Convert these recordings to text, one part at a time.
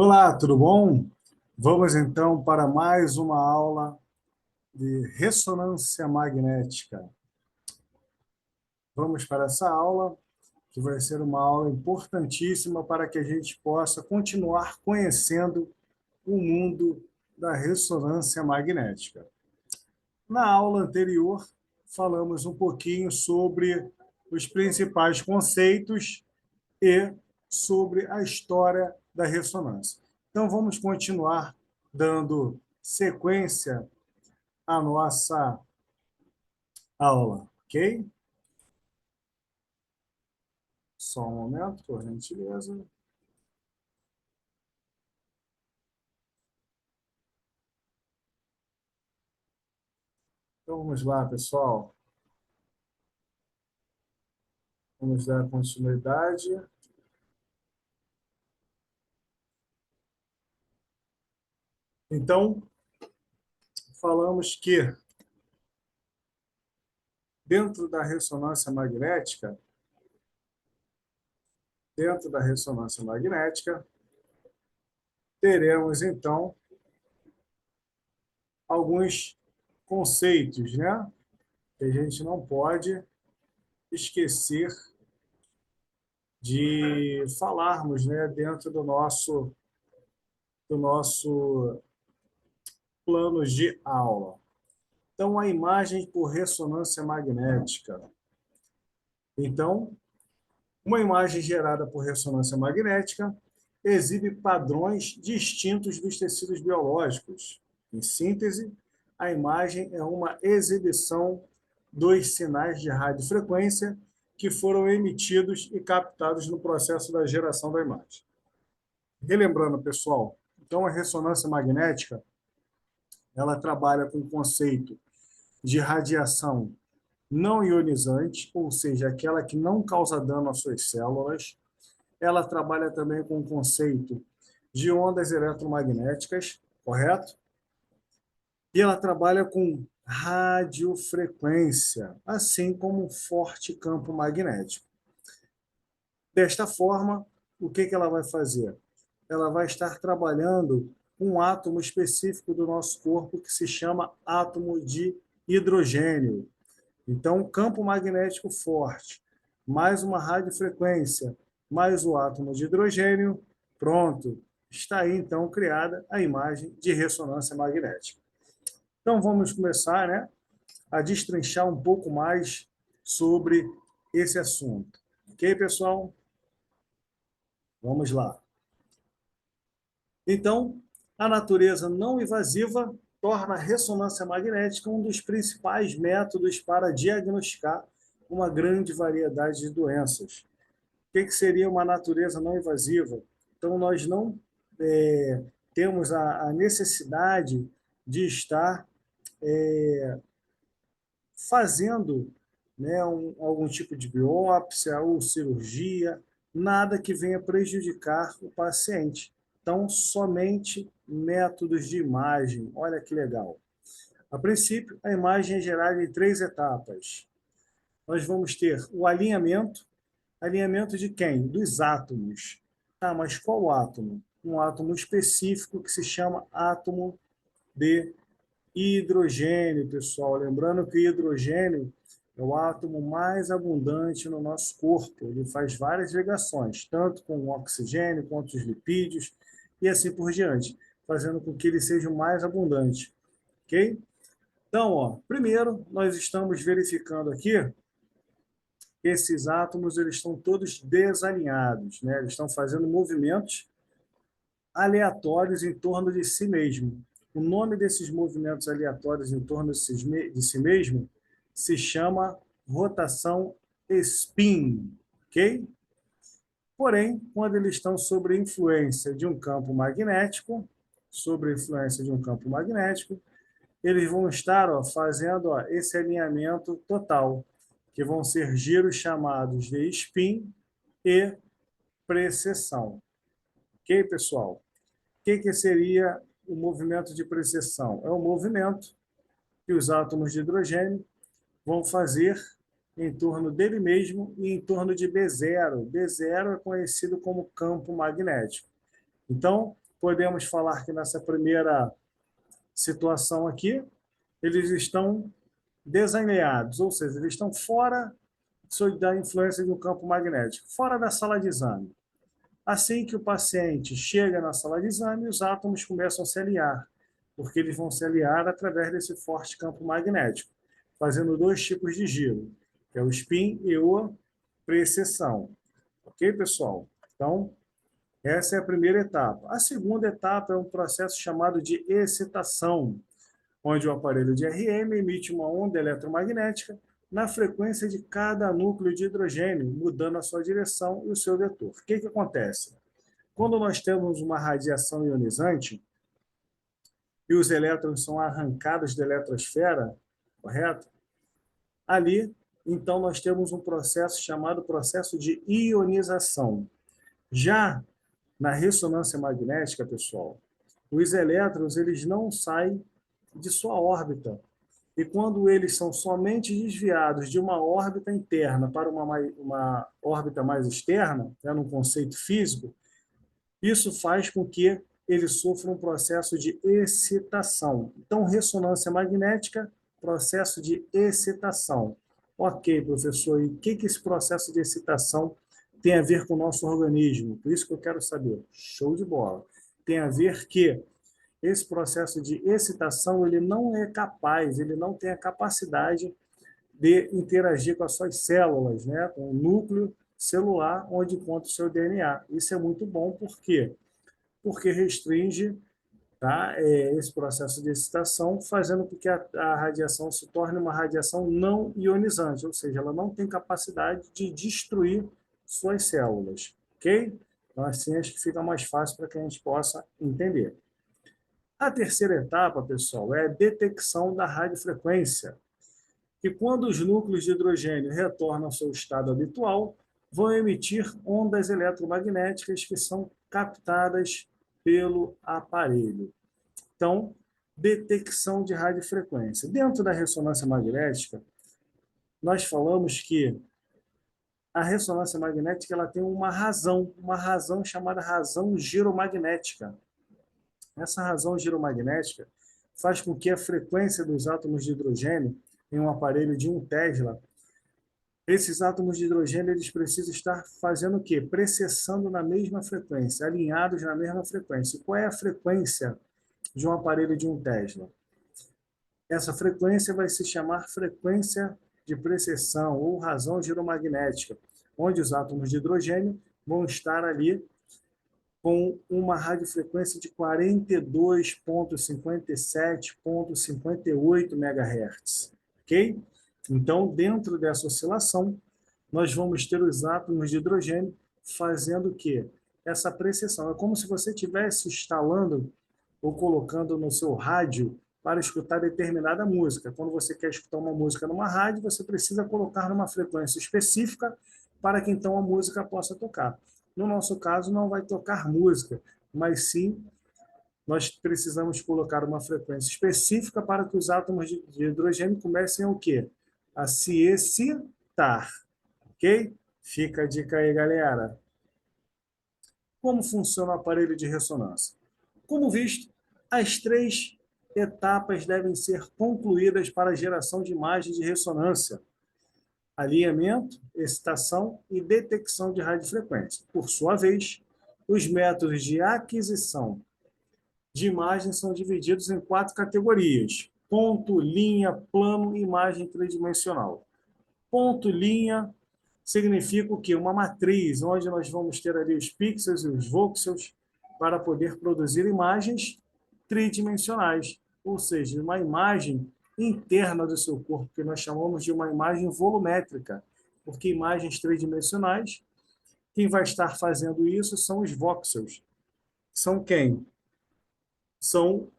Olá, tudo bom? Vamos então para mais uma aula de ressonância magnética. Vamos para essa aula, que vai ser uma aula importantíssima para que a gente possa continuar conhecendo o mundo da ressonância magnética. Na aula anterior, falamos um pouquinho sobre os principais conceitos e sobre a história da ressonância. Então, vamos continuar dando sequência à nossa aula, ok? Só um momento, por gentileza. Então, vamos lá, pessoal. Vamos dar continuidade. Então, falamos que dentro da ressonância magnética, teremos, então, alguns conceitos, né? Que a gente não pode esquecer de falarmos, né, dentro do nosso plano de aula. Então, a imagem por ressonância magnética. Então, uma imagem gerada por ressonância magnética exibe padrões distintos dos tecidos biológicos. Em síntese, a imagem é uma exibição dos sinais de radiofrequência que foram emitidos e captados no processo da geração da imagem. Relembrando, pessoal, então a ressonância magnética, ela trabalha com o conceito de radiação não ionizante, ou seja, aquela que não causa dano às suas células. Ela trabalha também com o conceito de ondas eletromagnéticas, correto? E ela trabalha com radiofrequência, assim como um forte campo magnético. Desta forma, o que ela vai fazer? Ela vai estar trabalhando um átomo específico do nosso corpo que se chama átomo de hidrogênio. Então, campo magnético forte, mais uma radiofrequência, mais o átomo de hidrogênio, pronto. Está aí, então, criada a imagem de ressonância magnética. Então, vamos começar, né, a destrinchar um pouco mais sobre esse assunto. Ok, pessoal? Vamos lá. Então, a natureza não invasiva torna a ressonância magnética um dos principais métodos para diagnosticar uma grande variedade de doenças. O que seria uma natureza não invasiva? Então, nós não temos a necessidade de estar fazendo, né, algum tipo de biópsia ou cirurgia, nada que venha prejudicar o paciente. Então, somente métodos de imagem. Olha que legal. A princípio, a imagem é gerada em 3 etapas. Nós vamos ter o alinhamento. Alinhamento de quem? Dos átomos. Ah, mas qual átomo? Um átomo específico que se chama átomo de hidrogênio, pessoal. Lembrando que o hidrogênio é o átomo mais abundante no nosso corpo. Ele faz várias ligações, tanto com o oxigênio quanto os lipídios e assim por diante, fazendo com que ele seja o mais abundante. Ok? Então, primeiro, nós estamos verificando aqui que esses átomos eles estão todos desalinhados, né? Eles estão fazendo movimentos aleatórios em torno de si mesmo. O nome desses movimentos aleatórios em torno de si mesmo se chama rotação spin, ok? Porém, quando eles estão sob influência de um campo magnético, eles vão estar fazendo esse alinhamento total, que vão ser giros chamados de spin e precessão. Ok, pessoal? O que seria o movimento de precessão? É o movimento que os átomos de hidrogênio vão fazer em torno dele mesmo e em torno de B0. B0 é conhecido como campo magnético. Então, podemos falar que nessa primeira situação aqui, eles estão desalinhados, ou seja, eles estão fora da influência do campo magnético, fora da sala de exame. Assim que o paciente chega na sala de exame, os átomos começam a se alinhar, porque eles vão se alinhar através desse forte campo magnético, fazendo dois tipos de giro, que é o spin e a precessão. Ok, pessoal? Então, essa é a primeira etapa. A segunda etapa é um processo chamado de excitação, onde o aparelho de RM emite uma onda eletromagnética na frequência de cada núcleo de hidrogênio, mudando a sua direção e o seu vetor. O que acontece? Quando nós temos uma radiação ionizante e os elétrons são arrancados da eletrosfera, correto? Ali, então, nós temos um processo chamado processo de ionização. Já na ressonância magnética, pessoal, os elétrons eles não saem de sua órbita. E quando eles são somente desviados de uma órbita interna para uma órbita mais externa, né, num conceito físico, isso faz com que ele sofra um processo de excitação. Então, ressonância magnética, processo de excitação. Ok, professor, e o que esse processo de excitação tem a ver com o nosso organismo? Por isso que eu quero saber. Show de bola. Tem a ver que esse processo de excitação ele não é capaz, ele não tem a capacidade de interagir com as suas células, né? Com o núcleo celular onde encontra o seu DNA. Isso é muito bom, por quê? Porque restringe, tá, esse processo de excitação, fazendo com que a radiação se torne uma radiação não ionizante, ou seja, ela não tem capacidade de destruir suas células, ok? Então, assim, acho que fica mais fácil para que a gente possa entender. A terceira etapa, pessoal, é a detecção da radiofrequência, que quando os núcleos de hidrogênio retornam ao seu estado habitual, vão emitir ondas eletromagnéticas que são captadas pelo aparelho. Então, detecção de radiofrequência. Dentro da ressonância magnética, nós falamos que a ressonância magnética ela tem uma razão chamada razão giromagnética. Essa razão giromagnética faz com que a frequência dos átomos de hidrogênio em um aparelho de 1 Tesla, esses átomos de hidrogênio eles precisam estar fazendo o quê? Precessando na mesma frequência, alinhados na mesma frequência. E qual é a frequência de um aparelho de 1 Tesla? Essa frequência vai se chamar frequência de precessão ou razão giromagnética, onde os átomos de hidrogênio vão estar ali com uma radiofrequência de 42,57,58 MHz. Ok? Então, dentro dessa oscilação, nós vamos ter os átomos de hidrogênio fazendo o quê? Essa precessão. É como se você estivesse instalando ou colocando no seu rádio para escutar determinada música. Quando você quer escutar uma música numa rádio, você precisa colocar numa frequência específica para que então a música possa tocar. No nosso caso, não vai tocar música, mas sim nós precisamos colocar uma frequência específica para que os átomos de hidrogênio comecem a o quê? A se excitar. Ok? Fica a dica aí, galera. Como funciona o aparelho de ressonância? Como visto, as 3 etapas devem ser concluídas para a geração de imagens de ressonância: alinhamento, excitação e detecção de radiofrequência. Por sua vez, os métodos de aquisição de imagem são divididos em 4 categorias: ponto, linha, plano e imagem tridimensional. Ponto, linha, significa o quê? Uma matriz, onde nós vamos ter ali os pixels e os voxels para poder produzir imagens tridimensionais, ou seja, uma imagem interna do seu corpo, que nós chamamos de uma imagem volumétrica, porque imagens tridimensionais, quem vai estar fazendo isso são os voxels. São quem? São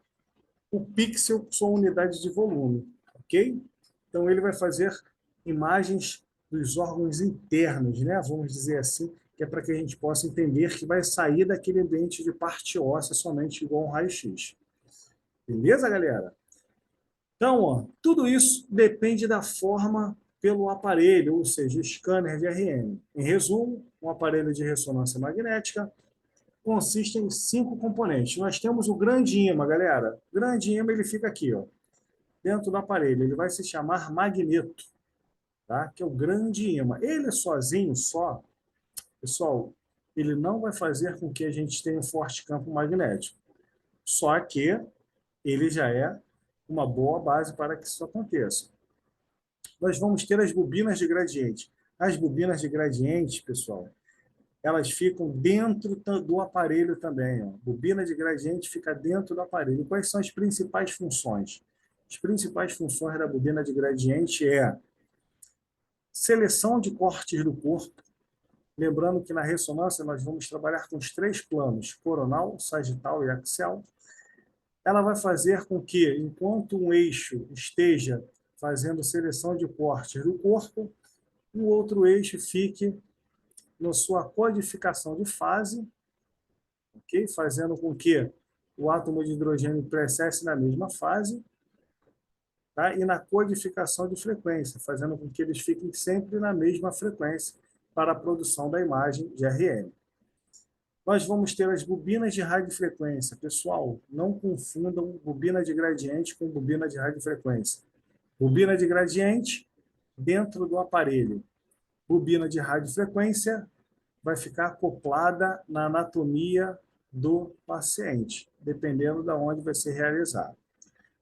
o pixel, sua unidade de volume, ok? Então, ele vai fazer imagens dos órgãos internos, né? Vamos dizer assim, que é para que a gente possa entender que vai sair daquele ambiente de parte óssea somente igual um raio-x. Beleza, galera? Então, ó, tudo isso depende da forma pelo aparelho, ou seja, o scanner de RM. Em resumo, um aparelho de ressonância magnética consiste em 5 componentes. Nós temos o grande ímã, galera. O grande ímã ele fica aqui, ó, dentro do aparelho. Ele vai se chamar magneto, tá? Que é o grande ímã. Ele sozinho, só, pessoal, ele não vai fazer com que a gente tenha um forte campo magnético. Só que ele já é uma boa base para que isso aconteça. Nós vamos ter as bobinas de gradiente. As bobinas de gradiente, pessoal, elas ficam dentro do aparelho também. Ó. Bobina de gradiente fica dentro do aparelho. Quais são as principais funções? As principais funções da bobina de gradiente é seleção de cortes do corpo. Lembrando que na ressonância nós vamos trabalhar com os 3 planos, coronal, sagital e axial. Ela vai fazer com que, enquanto um eixo esteja fazendo seleção de cortes do corpo, o outro eixo fique na sua codificação de fase, okay? Fazendo com que o átomo de hidrogênio precesse na mesma fase, tá? E na codificação de frequência, fazendo com que eles fiquem sempre na mesma frequência para a produção da imagem de RN. Nós vamos ter as bobinas de radiofrequência. Pessoal, não confundam bobina de gradiente com bobina de radiofrequência. Bobina de gradiente dentro do aparelho. Bobina de radiofrequência vai ficar acoplada na anatomia do paciente, dependendo de onde vai ser realizado.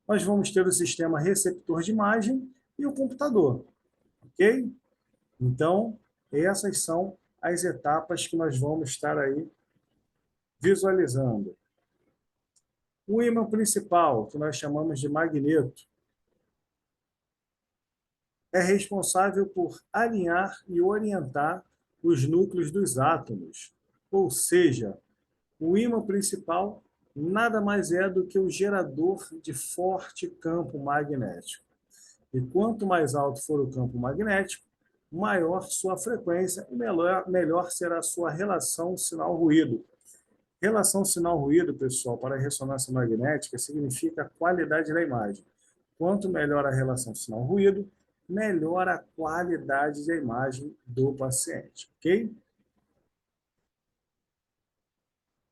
Nós vamos ter o sistema receptor de imagem e o computador, ok? Então, essas são as etapas que nós vamos estar aí visualizando. O ímã principal, que nós chamamos de magneto, é responsável por alinhar e orientar os núcleos dos átomos. Ou seja, o ímã principal nada mais é do que o gerador de forte campo magnético. E quanto mais alto for o campo magnético, maior sua frequência e melhor será a sua relação sinal-ruído. Relação sinal-ruído, pessoal, para a ressonância magnética significa a qualidade da imagem. Quanto melhor a relação sinal-ruído, melhor a qualidade da imagem do paciente, ok?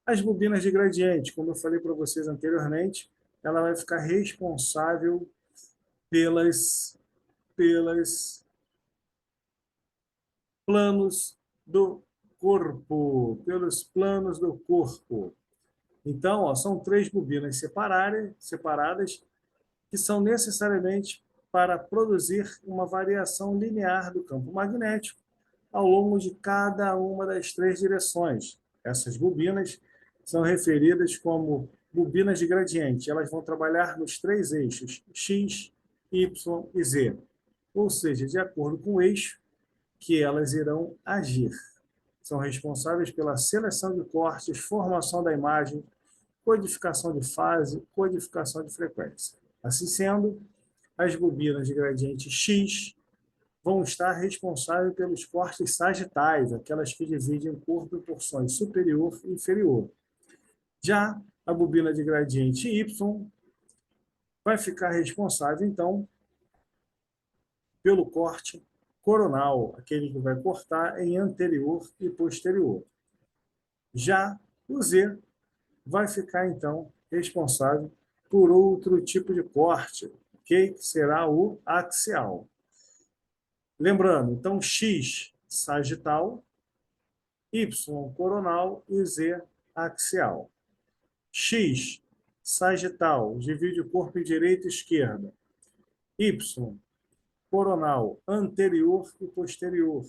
As bobinas de gradiente, como eu falei para vocês anteriormente, ela vai ficar responsável pelas planos do corpo, pelos planos do corpo. Então, ó, são 3 bobinas separadas que são necessariamente para produzir uma variação linear do campo magnético ao longo de cada uma das 3 direções. Essas bobinas são referidas como bobinas de gradiente. Elas vão trabalhar nos 3 eixos X, Y e Z. Ou seja, de acordo com o eixo que elas irão agir. São responsáveis pela seleção de cortes, formação da imagem, codificação de fase, codificação de frequência. Assim sendo, as bobinas de gradiente X vão estar responsáveis pelos cortes sagitais, aquelas que dividem o corpo em porções superior e inferior. Já a bobina de gradiente Y vai ficar responsável, então, pelo corte coronal, aquele que vai cortar em anterior e posterior. Já o Z vai ficar, então, responsável por outro tipo de corte, que será o axial. Lembrando, então, X sagital, Y coronal e Z axial. X sagital divide o corpo em direita e esquerda. Y coronal anterior e posterior.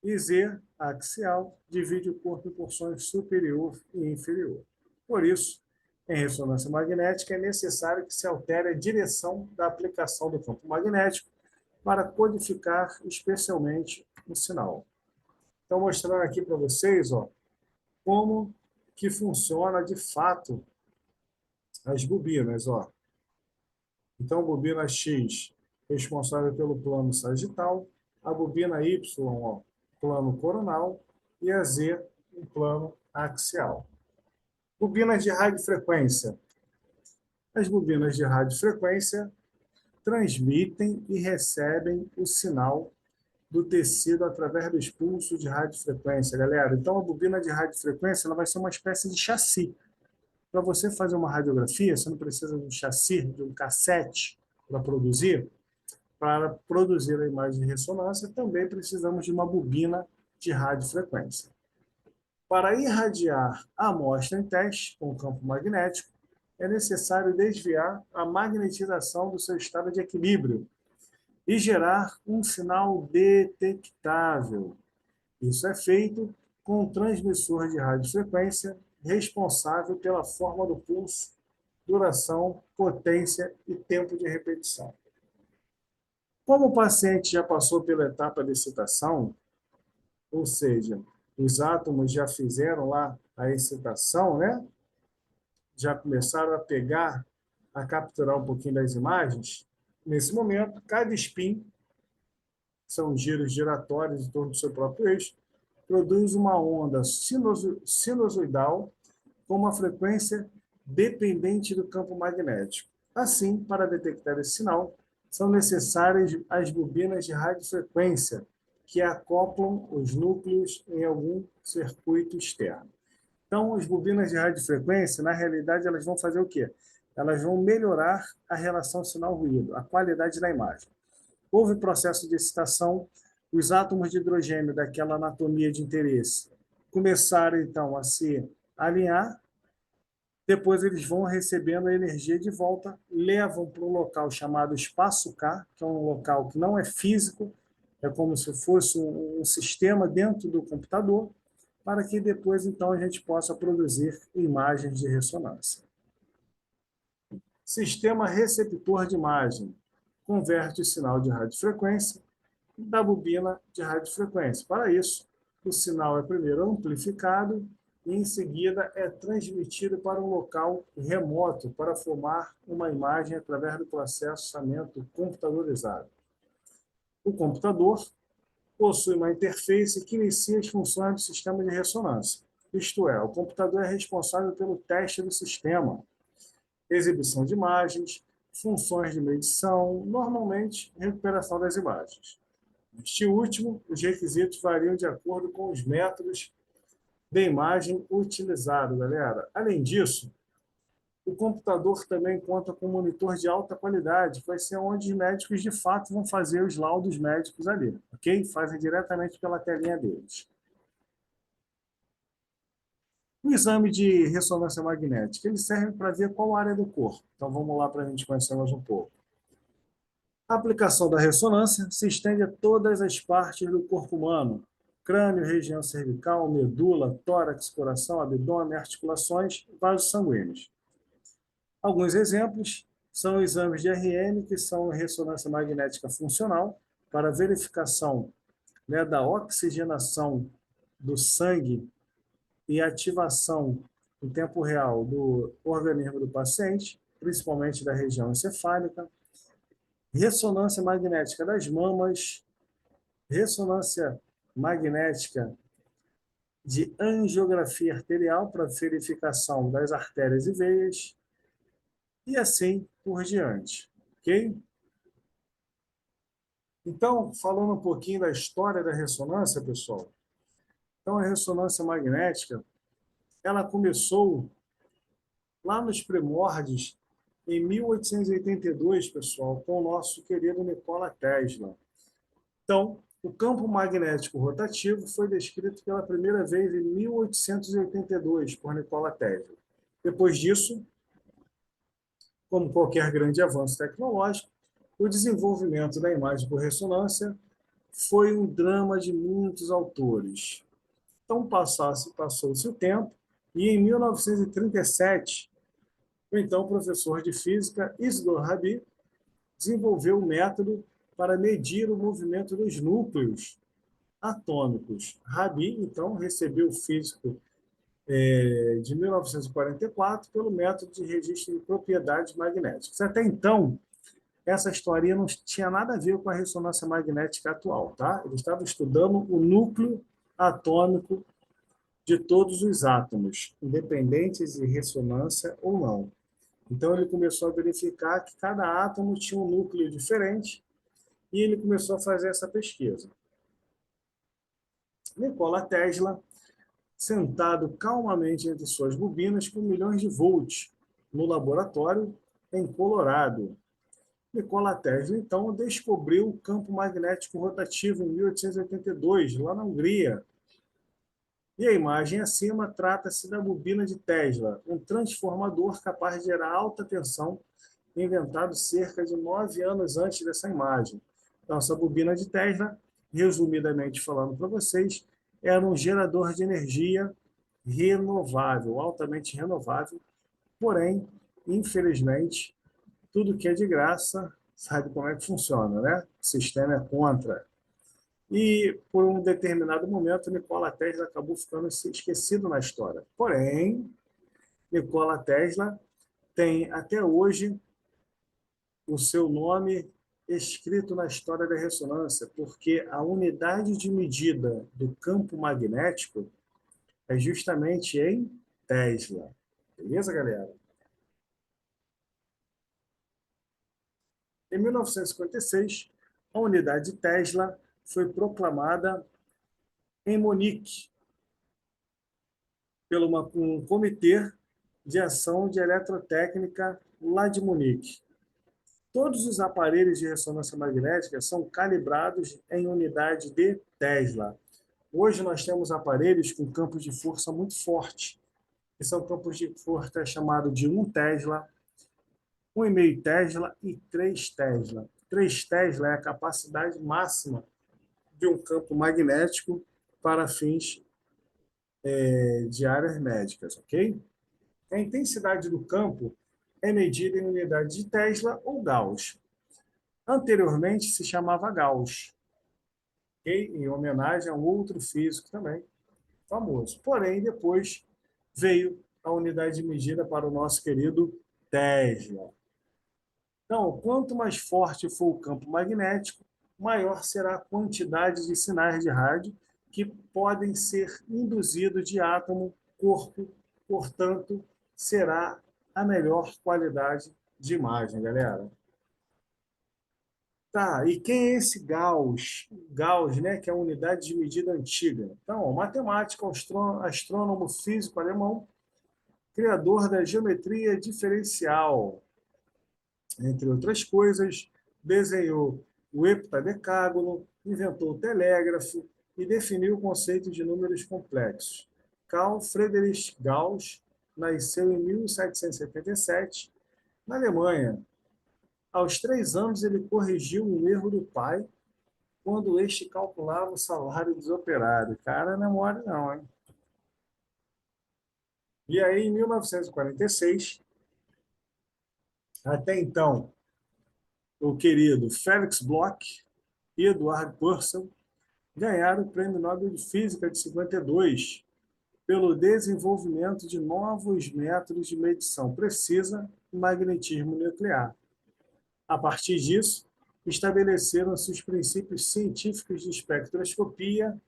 E Z axial divide o corpo em porções superior e inferior. Por isso, em ressonância magnética, é necessário que se altere a direção da aplicação do campo magnético para codificar especialmente o sinal. Então, mostrando aqui para vocês, ó, como que funciona de fato as bobinas. Ó. Então, bobina X, responsável pelo plano sagital, a bobina Y, ó, plano coronal, e a Z, um plano axial. Bobinas de radiofrequência. As bobinas de radiofrequência transmitem e recebem o sinal do tecido através dos pulsos de radiofrequência, galera. Então, a bobina de radiofrequência ela vai ser uma espécie de chassi. Para você fazer uma radiografia, você não precisa de um chassi, de um cassete para produzir. Para produzir a imagem de ressonância, também precisamos de uma bobina de radiofrequência. Para irradiar a amostra em teste com campo magnético, é necessário desviar a magnetização do seu estado de equilíbrio e gerar um sinal detectável. Isso é feito com um transmissor de radiofrequência responsável pela forma do pulso, duração, potência e tempo de repetição. Como o paciente já passou pela etapa de excitação, ou seja, os átomos já fizeram lá a excitação, né? Já começaram a pegar, a capturar um pouquinho das imagens, nesse momento, cada spin, são giros giratórios em torno do seu próprio eixo, produz uma onda sinusoidal com uma frequência dependente do campo magnético. Assim, para detectar esse sinal, são necessárias as bobinas de radiofrequência, que acoplam os núcleos em algum circuito externo. Então, as bobinas de radiofrequência, na realidade, elas vão fazer o quê? Elas vão melhorar a relação sinal-ruído, a qualidade da imagem. Houve processo de excitação, os átomos de hidrogênio daquela anatomia de interesse começaram, então, a se alinhar, depois eles vão recebendo a energia de volta, levam para um local chamado espaço K, que é um local que não é físico, é como se fosse um sistema dentro do computador, para que depois, então, a gente possa produzir imagens de ressonância. Sistema receptor de imagem. Converte o sinal de radiofrequência da bobina de radiofrequência. Para isso, o sinal é primeiro amplificado e, em seguida, é transmitido para um local remoto para formar uma imagem através do processamento computadorizado. O computador possui uma interface que inicia as funções do sistema de ressonância. Isto é, o computador é responsável pelo teste do sistema, exibição de imagens, funções de medição, normalmente recuperação das imagens. Neste último, os requisitos variam de acordo com os métodos de imagem utilizados, galera. Além disso, o computador também conta com um monitor de alta qualidade, que vai ser onde os médicos de fato vão fazer os laudos médicos ali, ok? Fazem diretamente pela telinha deles. O exame de ressonância magnética, ele serve para ver qual área do corpo. Então vamos lá para a gente conhecer mais um pouco. A aplicação da ressonância se estende a todas as partes do corpo humano: crânio, região cervical, medula, tórax, coração, abdômen, articulações, vasos sanguíneos. Alguns exemplos são exames de RN, que são ressonância magnética funcional, para verificação, né, da oxigenação do sangue e ativação em tempo real do organismo do paciente, principalmente da região encefálica. Ressonância magnética das mamas, ressonância magnética de angiografia arterial para verificação das artérias e veias, e assim por diante, ok? Então, falando um pouquinho da história da ressonância, pessoal. Então, a ressonância magnética, ela começou lá nos primórdios, em 1882, pessoal, com o nosso querido Nikola Tesla. Então, o campo magnético rotativo foi descrito pela primeira vez em 1882 por Nikola Tesla. Depois disso, como qualquer grande avanço tecnológico, o desenvolvimento da imagem por ressonância foi um drama de muitos autores. Então, passou-se o tempo, e em 1937, o então professor de física Isidor Rabi desenvolveu um método para medir o movimento dos núcleos atômicos. Rabi, então, recebeu o físico de 1944 pelo método de registro de propriedades magnéticas. Até então, essa historinha não tinha nada a ver com a ressonância magnética atual, tá? Ele estava estudando o núcleo atômico de todos os átomos, independentes de ressonância ou não. Então, ele começou a verificar que cada átomo tinha um núcleo diferente e ele começou a fazer essa pesquisa. Nikola Tesla, sentado calmamente entre suas bobinas com milhões de volts no laboratório em Colorado. Nikola Tesla, então, descobriu o campo magnético rotativo em 1882, lá na Hungria. E a imagem acima trata-se da bobina de Tesla, um transformador capaz de gerar alta tensão, inventado cerca de 9 anos antes dessa imagem. Então, essa bobina de Tesla, resumidamente falando para vocês, era um gerador de energia renovável, altamente renovável, porém, infelizmente, tudo que é de graça, sabe como é que funciona, né? O sistema é contra. E, por um determinado momento, Nikola Tesla acabou ficando esquecido na história. Porém, Nikola Tesla tem até hoje o seu nome escrito na história da ressonância, porque a unidade de medida do campo magnético é justamente em Tesla. Beleza, galera? Em 1956, a unidade de Tesla foi proclamada em Munique pelo um comitê de ação de eletrotécnica lá de Munique. Todos os aparelhos de ressonância magnética são calibrados em unidade de Tesla. Hoje nós temos aparelhos com campos de força muito forte, que são campos de força chamados de 1 Tesla, 1,5 Tesla e 3 Tesla. 3 Tesla é a capacidade máxima de um campo magnético para fins de áreas médicas, ok? A intensidade do campo é medida em unidade de Tesla ou Gauss. Anteriormente se chamava Gauss, okay? Em homenagem a um outro físico também famoso. Porém, depois veio a unidade de medida para o nosso querido Tesla. Então, quanto mais forte for o campo magnético, maior será a quantidade de sinais de rádio que podem ser induzidos de átomo, corpo, portanto, será a melhor qualidade de imagem, galera. Tá, e quem é esse Gauss? Gauss, né, que é a unidade de medida antiga. Então, matemático, astrônomo, físico alemão, criador da geometria diferencial, entre outras coisas, desenhou o heptadecágono, inventou o telégrafo e definiu o conceito de números complexos. Carl Friedrich Gauss nasceu em 1777, na Alemanha. Aos 3 anos, ele corrigiu um erro do pai quando este calculava o salário dos operários. Cara, não é mole não, hein? E aí, em 1946, até então, o querido Felix Bloch e Edward Purcell ganharam o Prêmio Nobel de Física de 52 pelo desenvolvimento de novos métodos de medição precisa do magnetismo nuclear. A partir disso, estabeleceram-se os princípios científicos de espectroscopia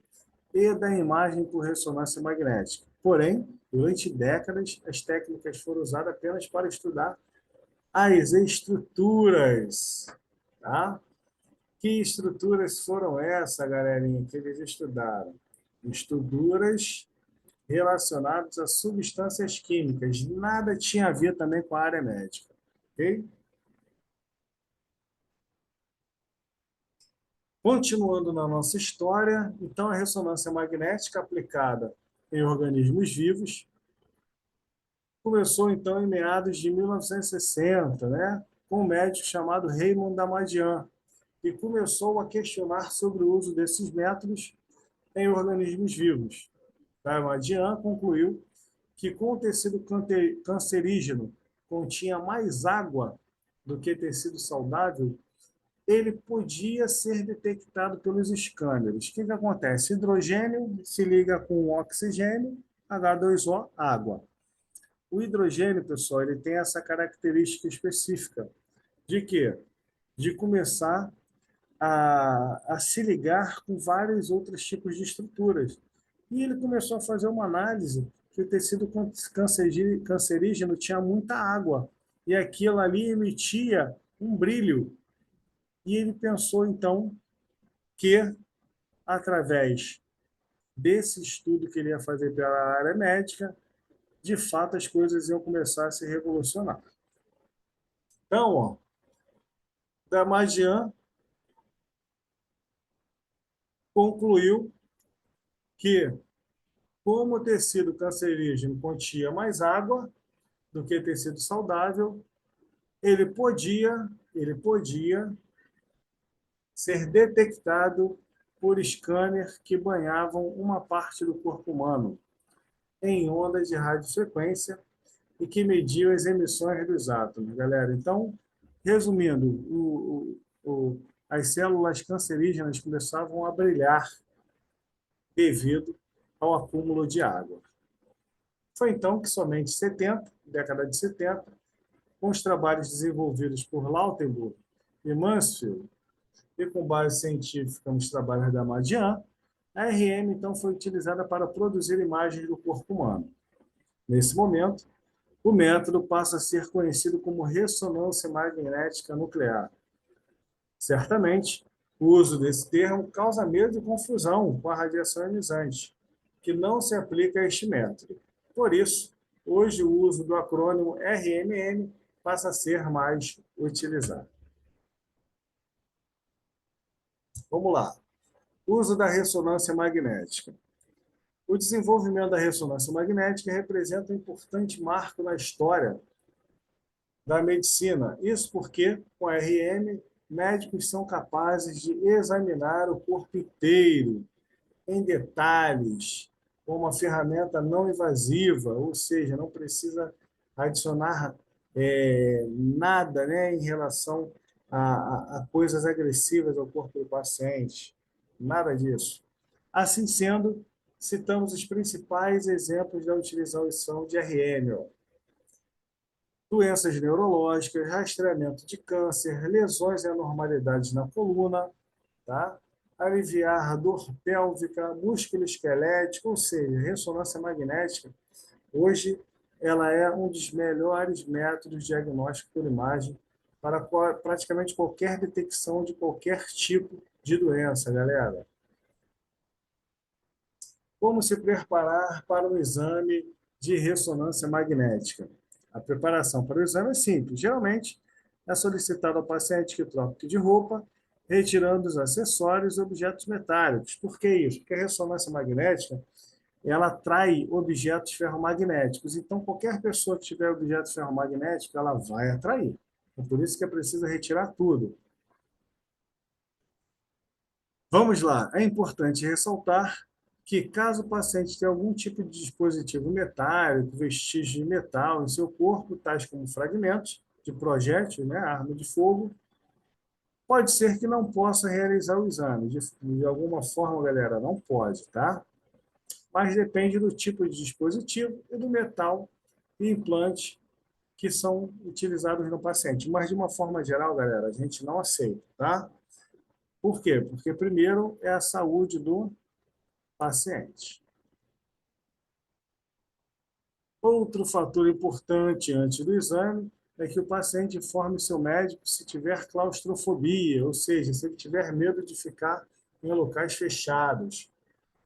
e da imagem por ressonância magnética. Porém, durante décadas, as técnicas foram usadas apenas para estudar as estruturas. Tá? Que estruturas foram essas, galerinha, que eles estudaram? Estruturas relacionadas a substâncias químicas. Nada tinha a ver também com a área médica. Ok? Continuando na nossa história, então a ressonância magnética aplicada em organismos vivos começou então em meados de 1960, né, com um médico chamado Raymond Damadian, que começou a questionar sobre o uso desses métodos em organismos vivos. Damadian concluiu que, com o tecido cancerígeno continha mais água do que tecido saudável, ele podia ser detectado pelos escâneres. O que acontece? Hidrogênio se liga com oxigênio, H2O, água. O hidrogênio, pessoal, ele tem essa característica específica de quê? De começar a se ligar com vários outros tipos de estruturas. E ele começou a fazer uma análise que o tecido cancerígeno tinha muita água e aquilo ali emitia um brilho. E ele pensou, então, que através desse estudo que ele ia fazer pela área médica, de fato as coisas iam começar a se revolucionar. Então, ó, Damadian concluiu que, como o tecido cancerígeno continha mais água do que tecido saudável, ele podia ser detectado por scanner que banhavam uma parte do corpo humano em ondas de radiofrequência e que mediam as emissões dos átomos, galera. Então, resumindo, as células cancerígenas começavam a brilhar devido ao acúmulo de água. Foi então que somente em 70, década de 70, com os trabalhos desenvolvidos por Lautenburg e Mansfield, e com base científica nos trabalhos da Madian, a RM então foi utilizada para produzir imagens do corpo humano. Nesse momento, o método passa a ser conhecido como ressonância magnética nuclear. Certamente, o uso desse termo causa medo e confusão com a radiação ionizante, que não se aplica a este método. Por isso, hoje o uso do acrônimo RMN passa a ser mais utilizado. Vamos lá. Uso da ressonância magnética. O desenvolvimento da ressonância magnética representa um importante marco na história da medicina. Isso porque, com a RM, médicos são capazes de examinar o corpo inteiro, em detalhes, com uma ferramenta não invasiva, ou seja, não precisa adicionar nada, né, em relação a coisas agressivas ao corpo do paciente. Nada disso. Assim sendo, citamos os principais exemplos da utilização de RM. Ó. Doenças neurológicas, rastreamento de câncer, lesões e anormalidades na coluna, tá? Aliviar a dor pélvica, músculo esquelético, ou seja, ressonância magnética. Hoje, ela é um dos melhores métodos de diagnóstico por imagem para praticamente qualquer detecção de qualquer tipo de doença, galera. Como se preparar para o exame de ressonância magnética? A preparação para o exame é simples. Geralmente, é solicitado ao paciente que troque de roupa, retirando os acessórios e objetos metálicos. Por que isso? Porque a ressonância magnética ela atrai objetos ferromagnéticos. Então, qualquer pessoa que tiver objeto ferromagnético, ela vai atrair. É por isso que é preciso retirar tudo. Vamos lá. É importante ressaltar que, caso o paciente tenha algum tipo de dispositivo metálico, vestígio de metal em seu corpo, tais como fragmentos de projétil, né, arma de fogo, pode ser que não possa realizar o exame. De alguma forma, galera, não pode, tá? Mas depende do tipo de dispositivo e do metal e implante que são utilizados no paciente. Mas, de uma forma geral, galera, a gente não aceita, tá? Por quê? Porque, primeiro, é a saúde do paciente. Outro fator importante antes do exame é que o paciente informe seu médico se tiver claustrofobia, ou seja, se ele tiver medo de ficar em locais fechados.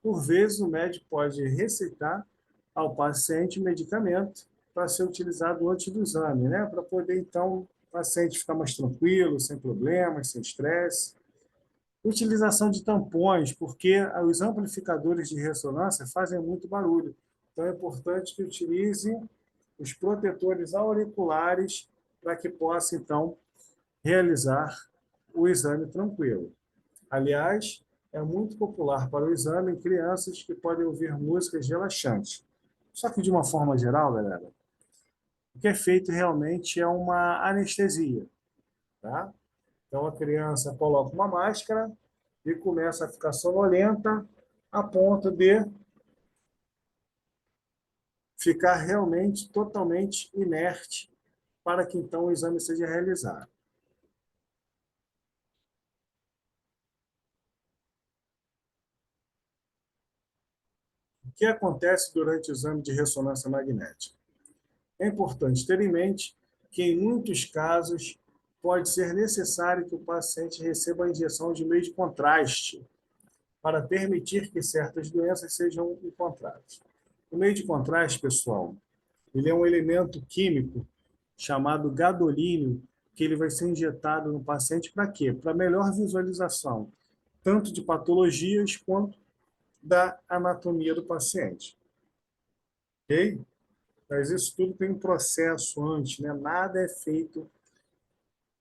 Por vezes, o médico pode receitar ao paciente medicamento para ser utilizado antes do exame, né? Para poder, então, o paciente ficar mais tranquilo, sem problemas, sem estresse. Utilização de tampões, porque os amplificadores de ressonância fazem muito barulho. Então, é importante que utilize os protetores auriculares para que possa, então, realizar o exame tranquilo. Aliás, é muito popular para o exame em crianças que podem ouvir músicas relaxantes. Só que, de uma forma geral, galera, o que é feito realmente é uma anestesia, tá? Então, a criança coloca uma máscara e começa a ficar sonolenta a ponto de ficar realmente totalmente inerte para que, então, o exame seja realizado. O que acontece durante o exame de ressonância magnética? É importante ter em mente que, em muitos casos, pode ser necessário que o paciente receba a injeção de meio de contraste, para permitir que certas doenças sejam encontradas. O meio de contraste, pessoal, ele é um elemento químico chamado gadolínio, que ele vai ser injetado no paciente para quê? Para melhor visualização, tanto de patologias quanto da anatomia do paciente. Ok? Mas isso tudo tem um processo antes, né? Nada é feito,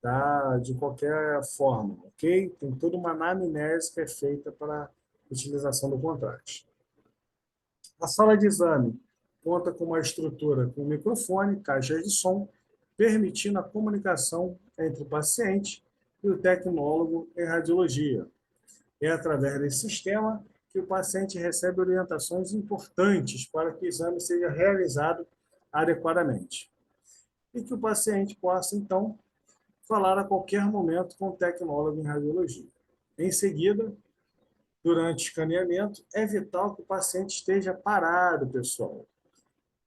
tá, de qualquer forma, ok? Tem toda uma anamnese que é feita para a utilização do contraste. A sala de exame conta com uma estrutura com microfone, caixas de som, permitindo a comunicação entre o paciente e o tecnólogo em radiologia. É através desse sistema que o paciente recebe orientações importantes para que o exame seja realizado adequadamente. E que o paciente possa, então, falar a qualquer momento com o tecnólogo em radiologia. Em seguida, durante o escaneamento, é vital que o paciente esteja parado, pessoal.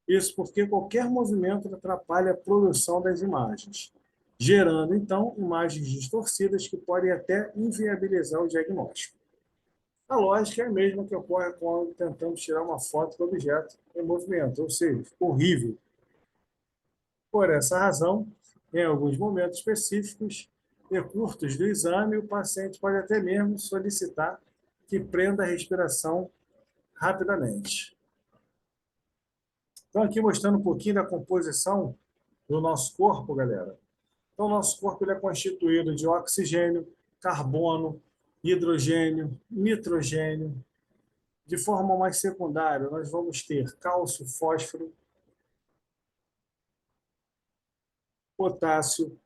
Isso porque qualquer movimento atrapalha a produção das imagens, gerando, então, imagens distorcidas que podem até inviabilizar o diagnóstico. A lógica é a mesma que ocorre quando tentamos tirar uma foto do objeto em movimento, ou seja, horrível. Por essa razão, em alguns momentos específicos e curtos do exame, o paciente pode até mesmo solicitar que prenda a respiração rapidamente. Então, aqui mostrando um pouquinho da composição do nosso corpo, galera. Então, o nosso corpo ele é constituído de oxigênio, carbono, hidrogênio, nitrogênio. De forma mais secundária, nós vamos ter cálcio, fósforo, potássio,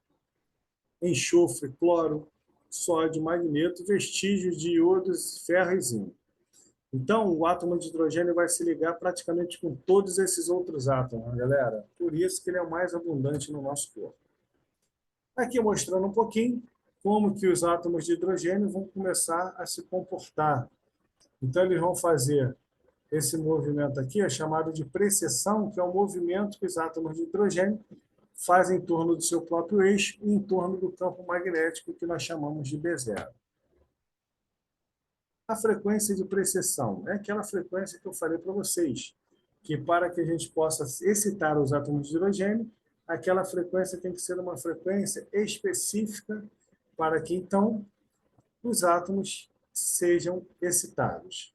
enxofre, cloro, sódio, magneto, vestígios de iodos, ferro e zinco. Então, o átomo de hidrogênio vai se ligar praticamente com todos esses outros átomos, galera. Por isso que ele é o mais abundante no nosso corpo. Aqui mostrando um pouquinho como que os átomos de hidrogênio vão começar a se comportar. Então, eles vão fazer esse movimento aqui, é chamado de precessão, que é o movimento que os átomos de hidrogênio fazem em torno do seu próprio eixo e em torno do campo magnético, que nós chamamos de B0. A frequência de precessão é aquela frequência que eu falei para vocês, que para que a gente possa excitar os átomos de hidrogênio, aquela frequência tem que ser uma frequência específica para que, então, os átomos sejam excitados.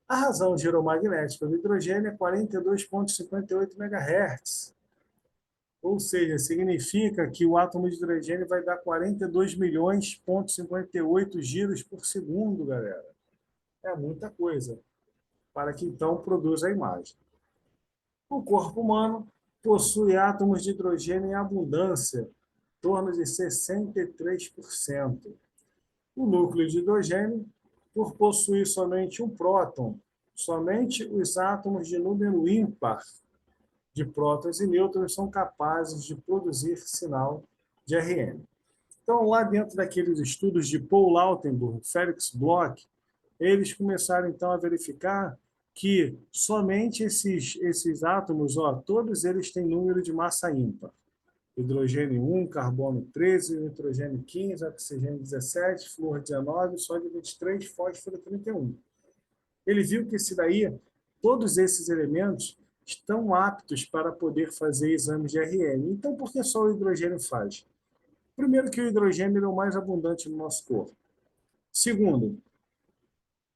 A razão giromagnética do hidrogênio é 42,58 MHz. Ou seja, significa que o átomo de hidrogênio vai dar 42 milhões,58 giros por segundo, galera. É muita coisa para que então produza a imagem. O corpo humano possui átomos de hidrogênio em abundância, em torno de 63%. O núcleo de hidrogênio, por possuir somente um próton, somente os átomos de número ímpar de prótons e nêutrons são capazes de produzir sinal de RN. Então, lá dentro daqueles estudos de Paul Lautenburg, Felix Bloch, eles começaram, então, a verificar que somente esses átomos, todos eles têm número de massa ímpar. Hidrogênio 1, carbono 13, nitrogênio 15, oxigênio 17, flúor 19, sódio 23, fósforo 31. Ele viu que todos esses elementos estão aptos para poder fazer exames de RN. Então, por que só o hidrogênio faz? Primeiro que o hidrogênio é o mais abundante no nosso corpo. Segundo,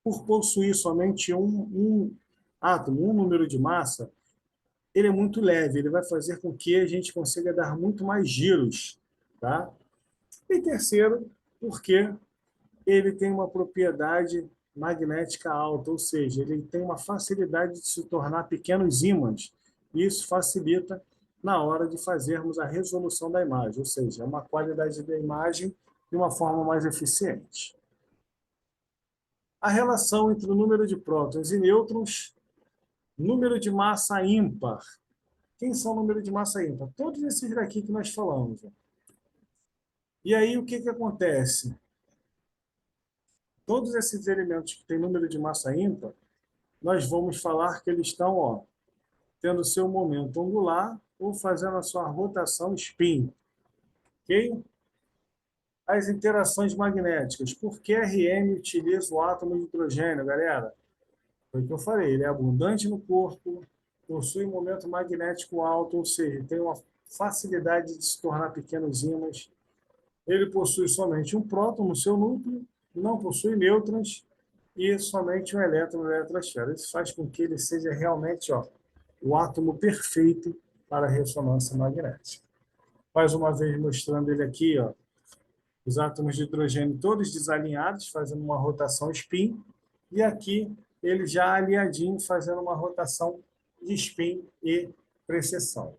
por possuir somente um átomo, um número de massa, ele é muito leve, ele vai fazer com que a gente consiga dar muito mais giros. Tá? E terceiro, porque ele tem uma propriedade magnética alta, ou seja, ele tem uma facilidade de se tornar pequenos ímãs. E isso facilita na hora de fazermos a resolução da imagem, ou seja, uma qualidade da imagem de uma forma mais eficiente. A relação entre o número de prótons e nêutrons, número de massa ímpar. Quem são o número de massa ímpar? Todos esses daqui que nós falamos. E aí, o que acontece? Todos esses elementos que têm número de massa ímpar, nós vamos falar que eles estão tendo seu momento angular ou fazendo a sua rotação spin. Ok? As interações magnéticas. Por que Rm utiliza o átomo de hidrogênio, galera? Foi o que eu falei, ele é abundante no corpo, possui um momento magnético alto, ou seja, tem uma facilidade de se tornar pequenos ímãs. Ele possui somente um próton no seu núcleo, não possui nêutrons e somente um elétron na eletrosfera. Isso faz com que ele seja realmente o átomo perfeito para a ressonância magnética. Mais uma vez mostrando ele aqui, os átomos de hidrogênio todos desalinhados, fazendo uma rotação spin, e aqui ele já alinhadinho, fazendo uma rotação de spin e precessão.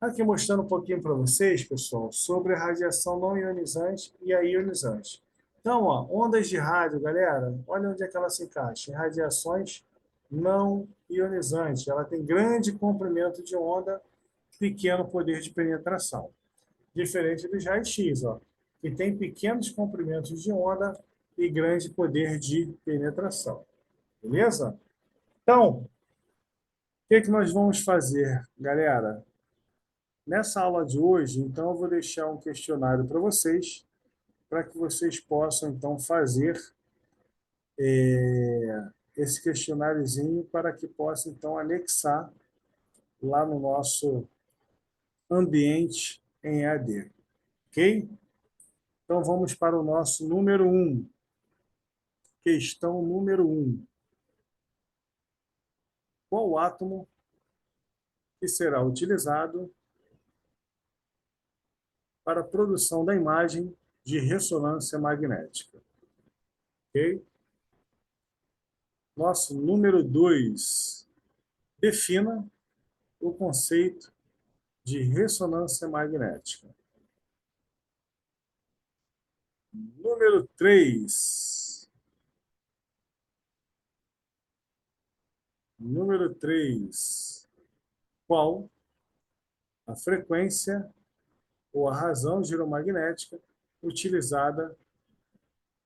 Aqui mostrando um pouquinho para vocês, pessoal, sobre a radiação não ionizante e a ionizante. Então, ondas de rádio, galera, olha onde é que ela se encaixa. Em radiações não ionizantes. Ela tem grande comprimento de onda, pequeno poder de penetração. Diferente dos raios-x, que tem pequenos comprimentos de onda e grande poder de penetração. Beleza? Então, o que nós vamos fazer, galera? Nessa aula de hoje, então, eu vou deixar um questionário para que vocês possam, então, fazer esse questionáriozinho para que possam, então, anexar lá no nosso ambiente em EAD. Ok? Então, vamos para o nosso número 1. Questão número 1. Qual átomo que será utilizado para a produção da imagem de ressonância magnética? Ok? Nosso número 2. Defina o conceito de ressonância magnética. Número 3. Número 3. Qual a frequência ou a razão giromagnética utilizada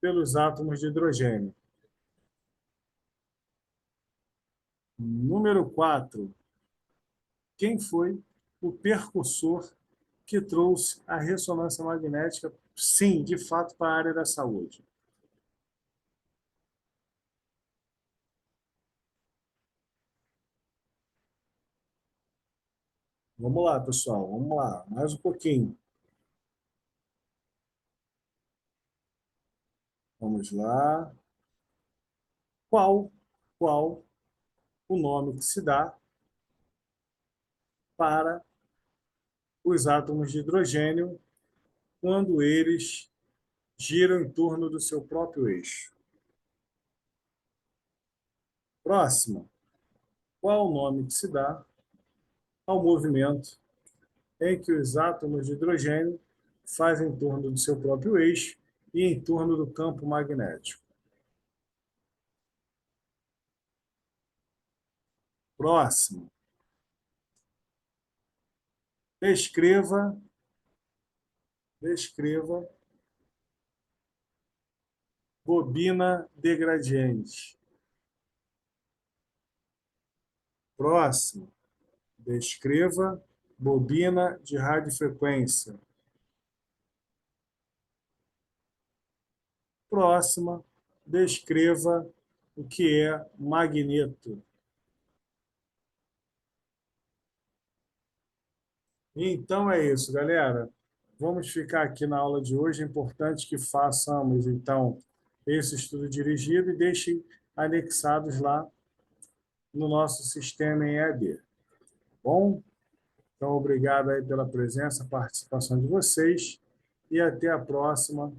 pelos átomos de hidrogênio? Número 4. Quem foi o percussor que trouxe a ressonância magnética, sim, de fato, para a área da saúde? Vamos lá, pessoal, vamos lá, mais um pouquinho. Vamos lá. Qual, qual o nome que se dá para os átomos de hidrogênio quando eles giram em torno do seu próprio eixo? Próximo. Qual o nome que se dá ao movimento em que os átomos de hidrogênio fazem em torno do seu próprio eixo e em torno do campo magnético? Próximo. Descreva, descreva bobina de gradiente. Próximo. Descreva bobina de radiofrequência. Próxima. Descreva o que é magneto. Então é isso, galera. Vamos ficar aqui na aula de hoje. É importante que façamos, então, esse estudo dirigido e deixem anexados lá no nosso sistema em EAD. Bom? Então, obrigado aí pela presença, participação de vocês e até a próxima,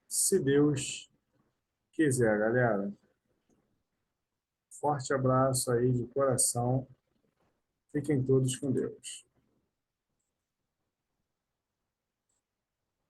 se Deus quiser, galera. Forte abraço aí de coração. Fiquem todos com Deus.